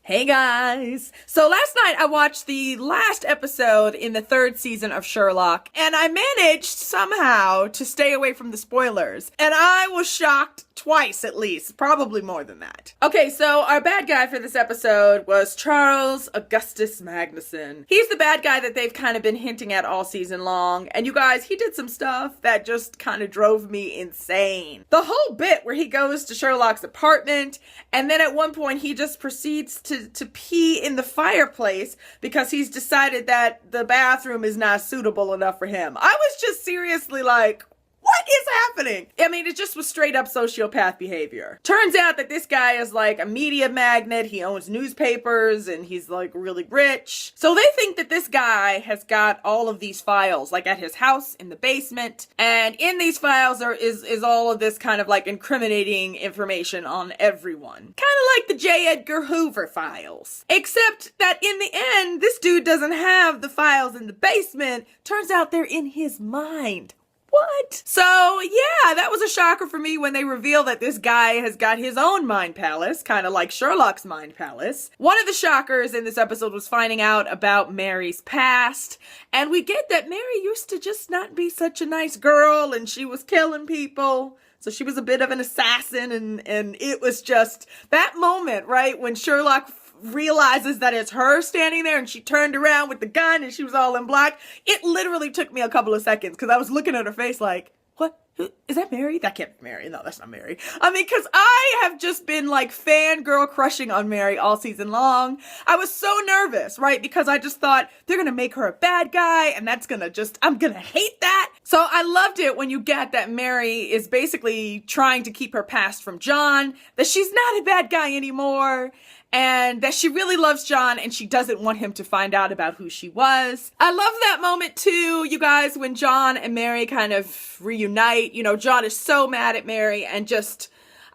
Hey guys! So last night I watched the last episode in the third season of Sherlock, and I managed somehow to stay away from the spoilers. And I was shocked twice at least, probably more than that. Okay, so our bad guy for this episode was Charles Augustus Magnuson. He's the bad guy that they've kind of been hinting at all season long, and you guys, he did some stuff that just kind of drove me insane. The whole bit where he goes to Sherlock's apartment, and then at one point he just proceeds to pee in the fireplace because he's decided that the bathroom is not suitable enough for him. I was just seriously like, what is happening? I mean, it just was straight up sociopath behavior. Turns out that this guy is like a media magnate. He owns newspapers and he's like really rich. So they think that this guy has got all of these files like at his house in the basement. And in these files is all of this kind of like incriminating information on everyone. Kind of like the J. Edgar Hoover files. Except that in the end, this dude doesn't have the files in the basement. Turns out they're in his mind. What? So, yeah, that was a shocker for me when they reveal that this guy has got his own mind palace, kind of like Sherlock's mind palace. One of the shockers in this episode was finding out about Mary's past, and we get that Mary used to just not be such a nice girl, and she was killing people. So she was a bit of an assassin, and it was just that moment, right, when Sherlock realizes that it's her standing there and she turned around with the gun and she was all in black. It literally took me a couple of seconds because I was looking at her face like, what? Is that Mary? That can't be Mary. No, that's not Mary. I mean, because I have just been like fangirl crushing on Mary all season long. I was so nervous, right? Because I just thought they're going to make her a bad guy and that's going to I'm going to hate that. So I loved it when you get that Mary is basically trying to keep her past from John, that she's not a bad guy anymore, and that she really loves John and she doesn't want him to find out about who she was. I love that moment too, you guys, when John and Mary kind of reunite. You know, John is so mad at Mary and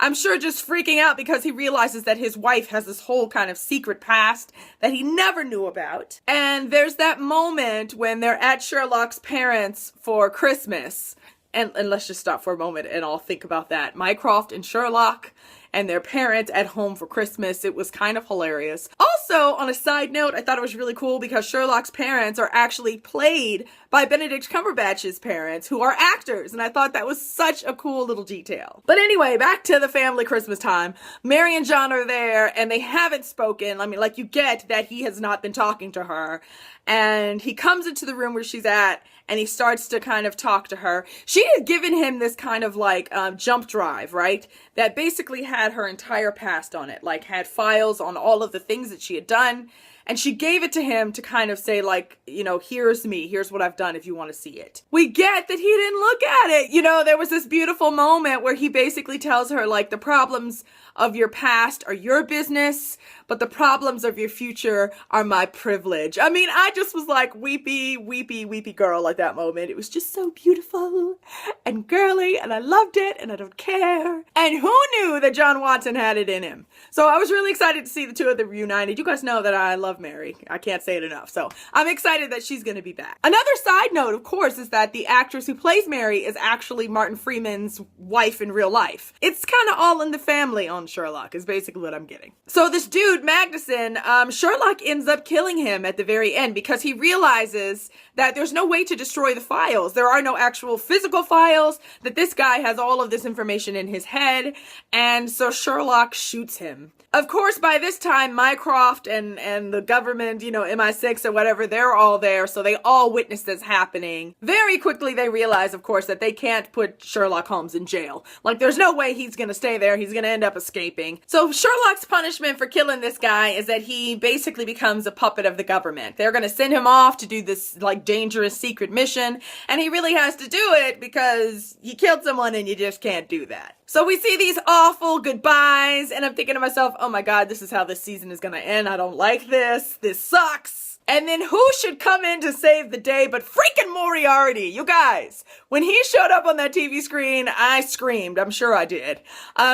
I'm sure just freaking out because he realizes that his wife has this whole kind of secret past that he never knew about. And there's that moment when they're at Sherlock's parents for Christmas. And let's just stop for a moment and I'll think about that. Mycroft and Sherlock and their parents at home for Christmas. It was kind of hilarious. Also, on a side note, I thought it was really cool because Sherlock's parents are actually played by Benedict Cumberbatch's parents, who are actors, and I thought that was such a cool little detail. But anyway, back to the family Christmas time. Mary and John are there, and they haven't spoken. I mean, like, you get that he has not been talking to her, and he comes into the room where she's at, and he starts to kind of talk to her. She had given him this kind of like jump drive, right? That basically had her entire past on it, like had files on all of the things that she had done. And she gave it to him to kind of say like, you know, here's me, here's what I've done if you want to see it. We get that he didn't look at it. You know, there was this beautiful moment where he basically tells her like the problems of your past are your business, but the problems of your future are my privilege. I mean, I just was like weepy, weepy, weepy girl at that moment. It was just so beautiful and girly and I loved it and I don't care. And who knew that John Watson had it in him? So I was really excited to see the two of them reunited. You guys know that I love Mary. I can't say it enough. So I'm excited that she's going to be back. Another side note, of course, is that the actress who plays Mary is actually Martin Freeman's wife in real life. It's kind of all in the family on Sherlock is basically what I'm getting. So this dude, Magnuson, Sherlock ends up killing him at the very end because he realizes that there's no way to destroy the files. There are no actual physical files, that this guy has all of this information in his head, and so Sherlock shoots him. Of course, by this time, Mycroft and the government, you know, MI6 or whatever, they're all there, so they all witness this happening. Very quickly, they realize, of course, that they can't put Sherlock Holmes in jail. Like, there's no way he's gonna stay there. He's gonna end up escaping. So Sherlock's punishment for killing this guy is that he basically becomes a puppet of the government. They're gonna send him off to do this, like, dangerous secret mission, and he really has to do it because he killed someone and you just can't do that. So we see these awful goodbyes, and I'm thinking to myself, oh my god, this is how this season is gonna end. I don't like this. This sucks. And then who should come in to save the day but freaking Moriarty? You guys, when he showed up on that TV screen, I screamed. I'm sure I did.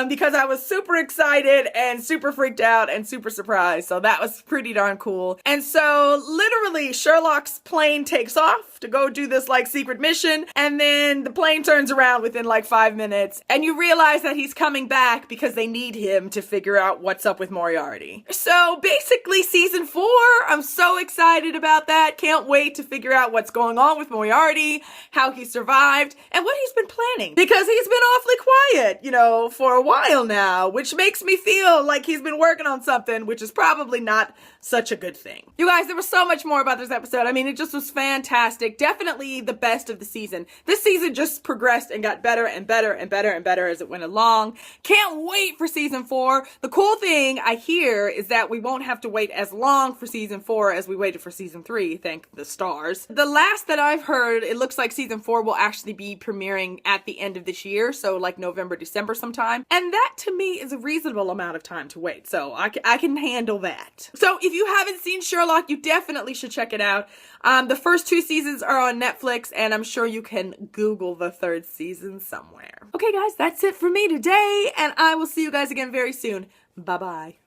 Because I was super excited and super freaked out and super surprised. So that was pretty darn cool. And so literally Sherlock's plane takes off to go do this like secret mission. And then the plane turns around within like 5 minutes. And you realize that he's coming back because they need him to figure out what's up with Moriarty. So basically basically season 4. I'm so excited about that. Can't wait to figure out what's going on with Moriarty, how he survived, and what he's been planning. Because he's been awfully quiet, for a while now, which makes me feel like he's been working on something, which is probably not such a good thing. You guys, there was so much more about this episode. I mean, it just was fantastic. Definitely the best of the season. This season just progressed and got better and better and better and better as it went along. Can't wait for season 4. The cool thing I hear is that we won't have to wait as long for season 4 as we waited for season 3, thank the stars. The last that I've heard, it looks like season 4 will actually be premiering at the end of this year, so like November, December sometime. And that to me is a reasonable amount of time to wait, so I can handle that. So if you haven't seen Sherlock, you definitely should check it out. The first 2 seasons are on Netflix, and I'm sure you can Google the 3rd season somewhere. Okay guys, that's it for me today, and I will see you guys again very soon. Bye-bye.